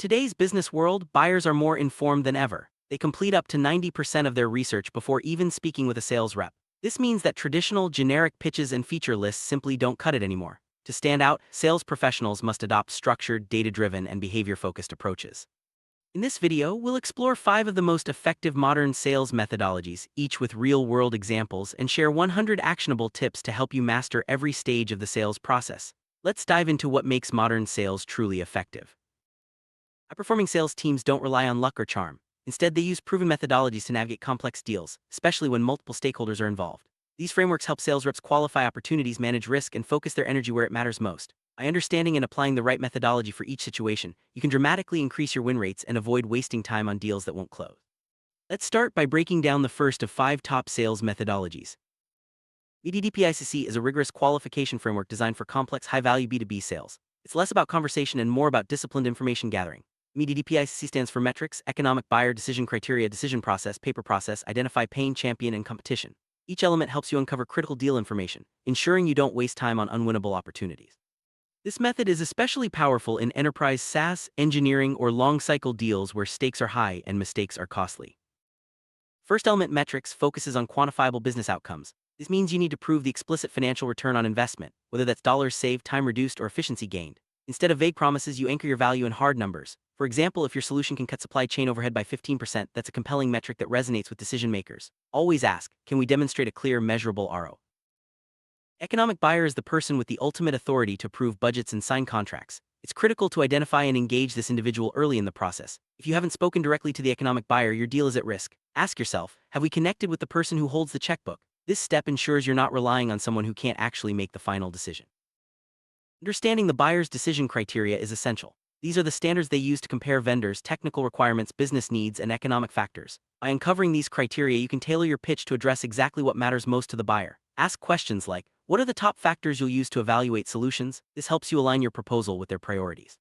today's business world, buyers are more informed than ever. They complete up to 90% of their research before even speaking with a sales rep. This means that traditional, generic pitches and feature lists simply don't cut it anymore. To stand out, sales professionals must adopt structured, data-driven, and behavior-focused approaches. In this video, we'll explore 5 of the most effective modern sales methodologies, each with real-world examples, and share 100 actionable tips to help you master every stage of the sales process. Let's dive into what makes modern sales truly effective. High-performing sales teams don't rely on luck or charm. Instead, they use proven methodologies to navigate complex deals, especially when multiple stakeholders are involved. These frameworks help sales reps qualify opportunities, manage risk, and focus their energy where it matters most. By understanding and applying the right methodology for each situation, you can dramatically increase your win rates and avoid wasting time on deals that won't close. Let's start by breaking down the first of 5 top sales methodologies. MEDDPICC is a rigorous qualification framework designed for complex, high-value B2B sales. It's less about conversation and more about disciplined information gathering. MEDDPICC stands for metrics, economic buyer, decision criteria, decision process, paper process, identify pain, champion, and competition. Each element helps you uncover critical deal information, ensuring you don't waste time on unwinnable opportunities. This method is especially powerful in enterprise SaaS, engineering, or long-cycle deals where stakes are high and mistakes are costly. First element, metrics, focuses on quantifiable business outcomes. This means you need to prove the explicit financial return on investment, whether that's dollars saved, time reduced, or efficiency gained. Instead of vague promises, you anchor your value in hard numbers. For example, if your solution can cut supply chain overhead by 15%, that's a compelling metric that resonates with decision makers. Always ask, can we demonstrate a clear, measurable ROI? Economic buyer is the person with the ultimate authority to approve budgets and sign contracts. It's critical to identify and engage this individual early in the process. If you haven't spoken directly to the economic buyer, your deal is at risk. Ask yourself, have we connected with the person who holds the checkbook? This step ensures you're not relying on someone who can't actually make the final decision. Understanding the buyer's decision criteria is essential. These are the standards they use to compare vendors, technical requirements, business needs, and economic factors. By uncovering these criteria, you can tailor your pitch to address exactly what matters most to the buyer. Ask questions like, what are the top factors you'll use to evaluate solutions? This helps you align your proposal with their priorities.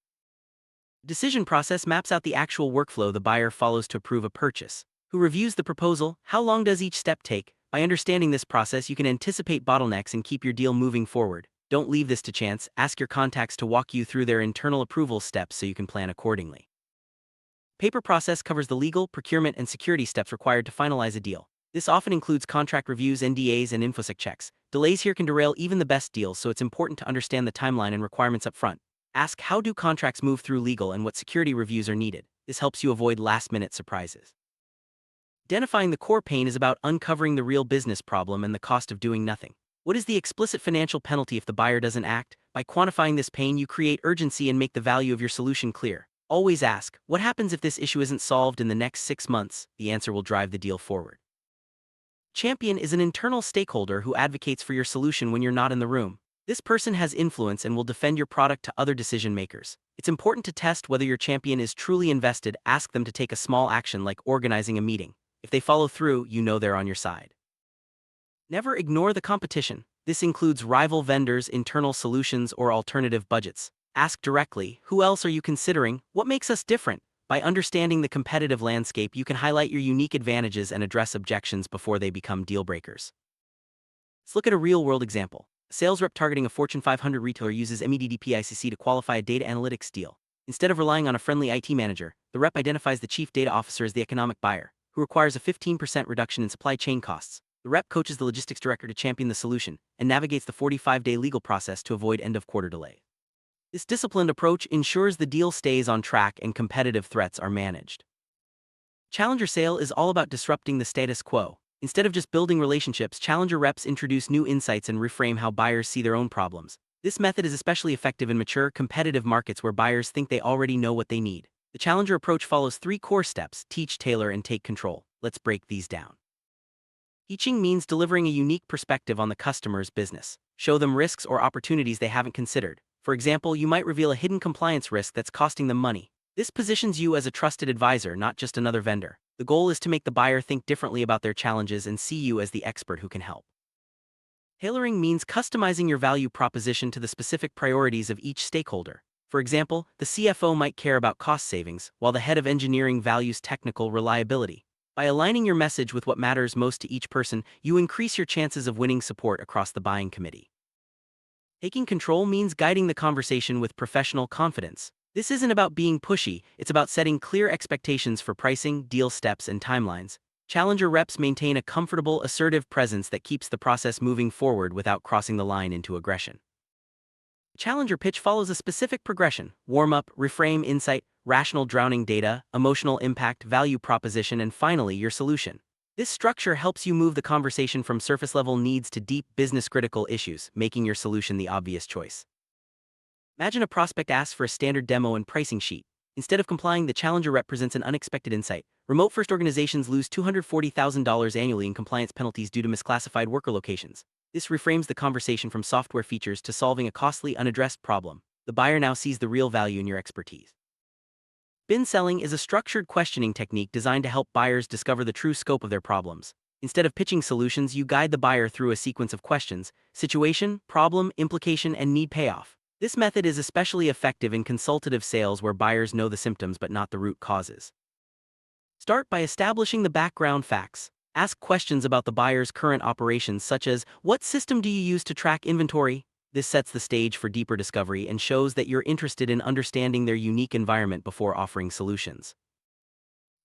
The decision process maps out the actual workflow the buyer follows to approve a purchase. Who reviews the proposal? How long does each step take? By understanding this process, you can anticipate bottlenecks and keep your deal moving forward. Don't leave this to chance. Ask your contacts to walk you through their internal approval steps so you can plan accordingly. Paper process covers the legal, procurement, and security steps required to finalize a deal. This often includes contract reviews, NDAs, and InfoSec checks. Delays here can derail even the best deals, so it's important to understand the timeline and requirements up front. Ask, how do contracts move through legal and what security reviews are needed? This helps you avoid last-minute surprises. Identifying the core pain is about uncovering the real business problem and the cost of doing nothing. What is the explicit financial penalty if the buyer doesn't act? By quantifying this pain, you create urgency and make the value of your solution clear. Always ask, what happens if this issue isn't solved in the next 6 months? The answer will drive the deal forward. Champion is an internal stakeholder who advocates for your solution when you're not in the room. This person has influence and will defend your product to other decision makers. It's important to test whether your champion is truly invested. Ask them to take a small action like organizing a meeting. If they follow through, you know they're on your side. Never ignore the competition. This includes rival vendors, internal solutions, or alternative budgets. Ask directly, who else are you considering? What makes us different? By understanding the competitive landscape, you can highlight your unique advantages and address objections before they become deal breakers. Let's look at a real-world example. A sales rep targeting a Fortune 500 retailer uses MEDDPICC to qualify a data analytics deal. Instead of relying on a friendly IT manager, the rep identifies the chief data officer as the economic buyer, who requires a 15% reduction in supply chain costs. The rep coaches the logistics director to champion the solution and navigates the 45-day legal process to avoid end-of-quarter delay. This disciplined approach ensures the deal stays on track and competitive threats are managed. Challenger sale is all about disrupting the status quo. Instead of just building relationships, challenger reps introduce new insights and reframe how buyers see their own problems. This method is especially effective in mature, competitive markets where buyers think they already know what they need. The challenger approach follows 3 core steps: teach, tailor, and take control. Let's break these down. Teaching means delivering a unique perspective on the customer's business. Show them risks or opportunities they haven't considered. For example, you might reveal a hidden compliance risk that's costing them money. This positions you as a trusted advisor, not just another vendor. The goal is to make the buyer think differently about their challenges and see you as the expert who can help. Tailoring means customizing your value proposition to the specific priorities of each stakeholder. For example, the CFO might care about cost savings, while the head of engineering values technical reliability. By aligning your message with what matters most to each person, you increase your chances of winning support across the buying committee. Taking control means guiding the conversation with professional confidence. This isn't about being pushy, it's about setting clear expectations for pricing, deal steps, and timelines. Challenger reps maintain a comfortable, assertive presence that keeps the process moving forward without crossing the line into aggression. Challenger pitch follows a specific progression: warm-up, reframe, insight, rational drowning data, emotional impact, value proposition, and finally, your solution. This structure helps you move the conversation from surface-level needs to deep, business-critical issues, making your solution the obvious choice. Imagine a prospect asks for a standard demo and pricing sheet. Instead of complying, the challenger rep presents an unexpected insight. Remote-first organizations lose $240,000 annually in compliance penalties due to misclassified worker locations. This reframes the conversation from software features to solving a costly, unaddressed problem. The buyer now sees the real value in your expertise. Bin selling is a structured questioning technique designed to help buyers discover the true scope of their problems. Instead of pitching solutions, you guide the buyer through a sequence of questions: situation, problem, implication, and need payoff. This method is especially effective in consultative sales where buyers know the symptoms but not the root causes. Start by establishing the background facts. Ask questions about the buyer's current operations, such as, what system do you use to track inventory? This sets the stage for deeper discovery and shows that you're interested in understanding their unique environment before offering solutions.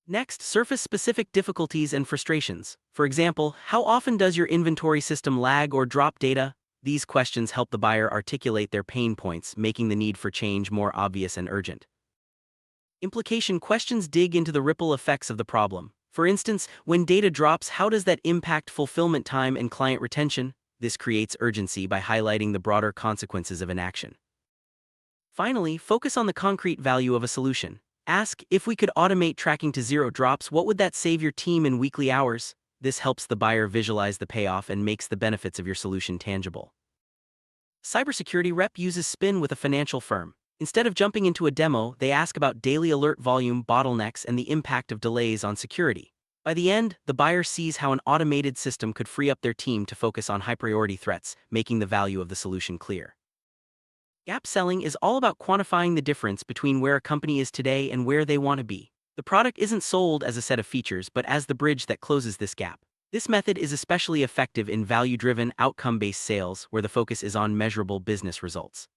Next, surface specific difficulties and frustrations. For example, how often does your inventory system lag or drop data? These questions help the buyer articulate their pain points, making the need for change more obvious and urgent. Implication questions dig into the ripple effects of the problem. For instance, when data drops, how does that impact fulfillment time and client retention? This creates urgency by highlighting the broader consequences of inaction. Finally, focus on the concrete value of a solution. Ask, if we could automate tracking to 0 drops, what would that save your team in weekly hours? This helps the buyer visualize the payoff and makes the benefits of your solution tangible. Cybersecurity rep uses spin with a financial firm. Instead of jumping into a demo, they ask about daily alert volume, bottlenecks, and the impact of delays on security. By the end, the buyer sees how an automated system could free up their team to focus on high-priority threats, making the value of the solution clear. Gap selling is all about quantifying the difference between where a company is today and where they want to be. The product isn't sold as a set of features but as the bridge that closes this gap. This method is especially effective in value-driven, outcome-based sales where the focus is on measurable business results.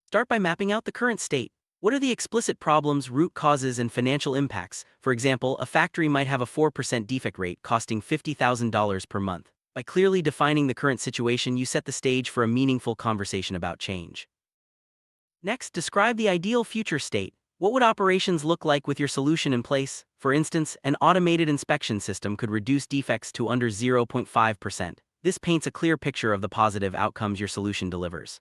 Start by mapping out the current state. What are the explicit problems, root causes, and financial impacts? For example, a factory might have a 4% defect rate costing $50,000 per month. By clearly defining the current situation, you set the stage for a meaningful conversation about change. Next, describe the ideal future state. What would operations look like with your solution in place? For instance, an automated inspection system could reduce defects to under 0.5%. This paints a clear picture of the positive outcomes your solution delivers.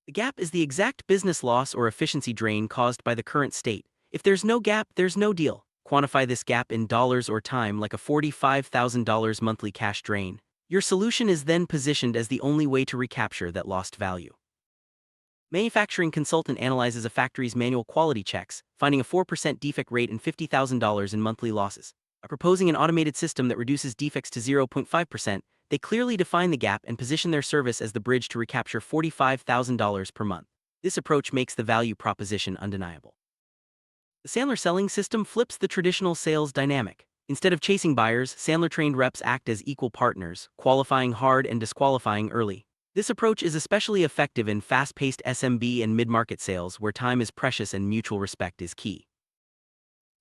The gap is the exact business loss or efficiency drain caused by the current state. If there's no gap, there's no deal. Quantify this gap in dollars or time, like a $45,000 monthly cash drain. Your solution is then positioned as the only way to recapture that lost value. Manufacturing consultant analyzes a factory's manual quality checks, finding a 4% defect rate and $50,000 in monthly losses. By proposing an automated system that reduces defects to 0.5%, they clearly define the gap and position their service as the bridge to recapture $45,000 per month. This approach makes the value proposition undeniable. The Sandler selling system flips the traditional sales dynamic. Instead of chasing buyers, Sandler-trained reps act as equal partners, qualifying hard and disqualifying early. This approach is especially effective in fast-paced SMB and mid-market sales where time is precious and mutual respect is key.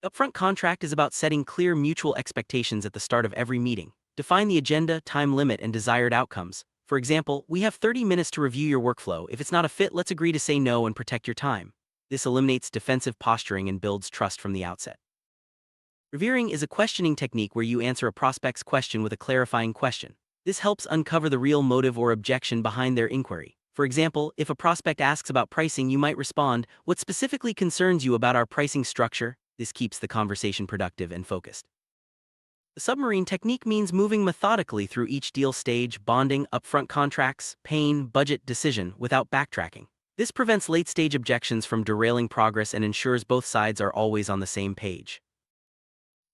Upfront contract is about setting clear mutual expectations at the start of every meeting. Define the agenda, time limit, and desired outcomes. For example, we have 30 minutes to review your workflow. If it's not a fit, let's agree to say no and protect your time. This eliminates defensive posturing and builds trust from the outset. Reveering is a questioning technique where you answer a prospect's question with a clarifying question. This helps uncover the real motive or objection behind their inquiry. For example, if a prospect asks about pricing, you might respond, "What specifically concerns you about our pricing structure?" This keeps the conversation productive and focused. The submarine technique means moving methodically through each deal stage: bonding, upfront contracts, pain, budget, decision, without backtracking. This prevents late-stage objections from derailing progress and ensures both sides are always on the same page.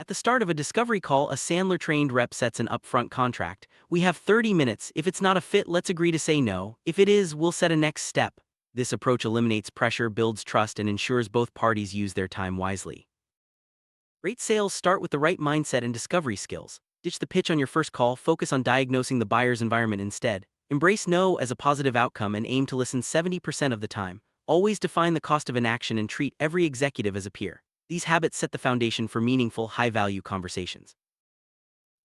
At the start of a discovery call, a Sandler-trained rep sets an upfront contract. We have 30 minutes. If it's not a fit, let's agree to say no. If it is, we'll set a next step. This approach eliminates pressure, builds trust, and ensures both parties use their time wisely. Great sales start with the right mindset and discovery skills. Ditch the pitch on your first call, focus on diagnosing the buyer's environment instead. Embrace no as a positive outcome and aim to listen 70% of the time. Always define the cost of inaction and treat every executive as a peer. These habits set the foundation for meaningful, high-value conversations.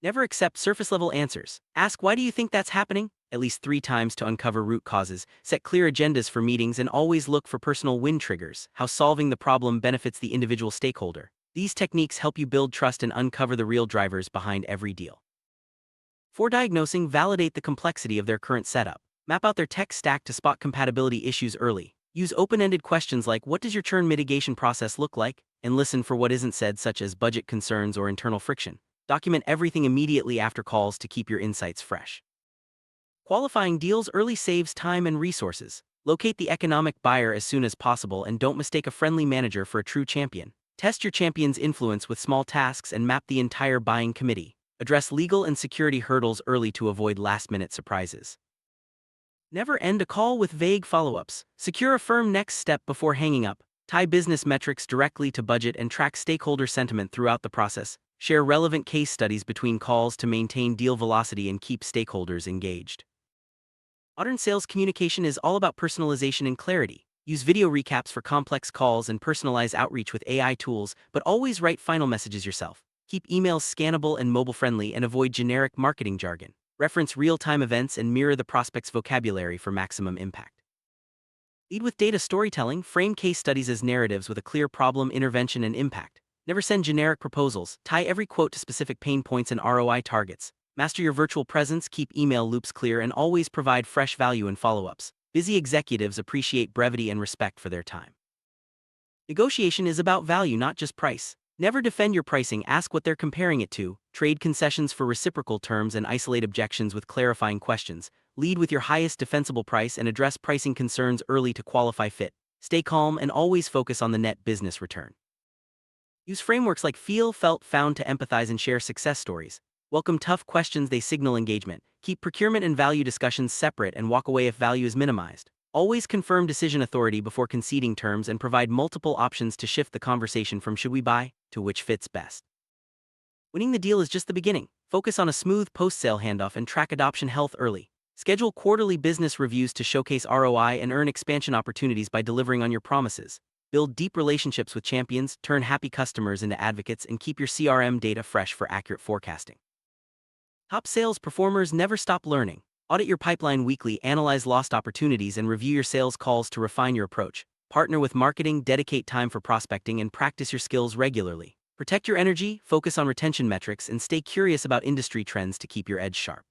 Never accept surface-level answers. Ask, why do you think that's happening? At least 3 times to uncover root causes. Set clear agendas for meetings and always look for personal win triggers, how solving the problem benefits the individual stakeholder. These techniques help you build trust and uncover the real drivers behind every deal. For diagnosing, validate the complexity of their current setup. Map out their tech stack to spot compatibility issues early. Use open-ended questions like, what does your churn mitigation process look like? And listen for what isn't said, such as budget concerns or internal friction. Document everything immediately after calls to keep your insights fresh. Qualifying deals early saves time and resources. Locate the economic buyer as soon as possible and don't mistake a friendly manager for a true champion. Test your champion's influence with small tasks and map the entire buying committee. Address legal and security hurdles early to avoid last-minute surprises. Never end a call with vague follow-ups. Secure a firm next step before hanging up. Tie business metrics directly to budget and track stakeholder sentiment throughout the process. Share relevant case studies between calls to maintain deal velocity and keep stakeholders engaged. Modern sales communication is all about personalization and clarity. Use video recaps for complex calls and personalize outreach with AI tools, but always write final messages yourself. Keep emails scannable and mobile-friendly and avoid generic marketing jargon. Reference real-time events and mirror the prospect's vocabulary for maximum impact. Lead with data storytelling. Frame case studies as narratives with a clear problem, intervention, and impact. Never send generic proposals. Tie every quote to specific pain points and ROI targets. Master your virtual presence, keep email loops clear, and always provide fresh value in follow-ups. Busy executives appreciate brevity and respect for their time. Negotiation is about value, not just price. Never defend your pricing, ask what they're comparing it to. Trade concessions for reciprocal terms and isolate objections with clarifying questions. Lead with your highest defensible price and address pricing concerns early to qualify fit. Stay calm and always focus on the net business return. Use frameworks like feel, felt, found to empathize and share success stories. Welcome tough questions, they signal engagement. Keep procurement and value discussions separate and walk away if value is minimized. Always confirm decision authority before conceding terms and provide multiple options to shift the conversation from should we buy to which fits best. Winning the deal is just the beginning. Focus on a smooth post-sale handoff and track adoption health early. Schedule quarterly business reviews to showcase ROI and earn expansion opportunities by delivering on your promises. Build deep relationships with champions, turn happy customers into advocates, and keep your CRM data fresh for accurate forecasting. Top sales performers never stop learning. Audit your pipeline weekly, analyze lost opportunities, and review your sales calls to refine your approach. Partner with marketing, dedicate time for prospecting, and practice your skills regularly. Protect your energy, focus on retention metrics, and stay curious about industry trends to keep your edge sharp.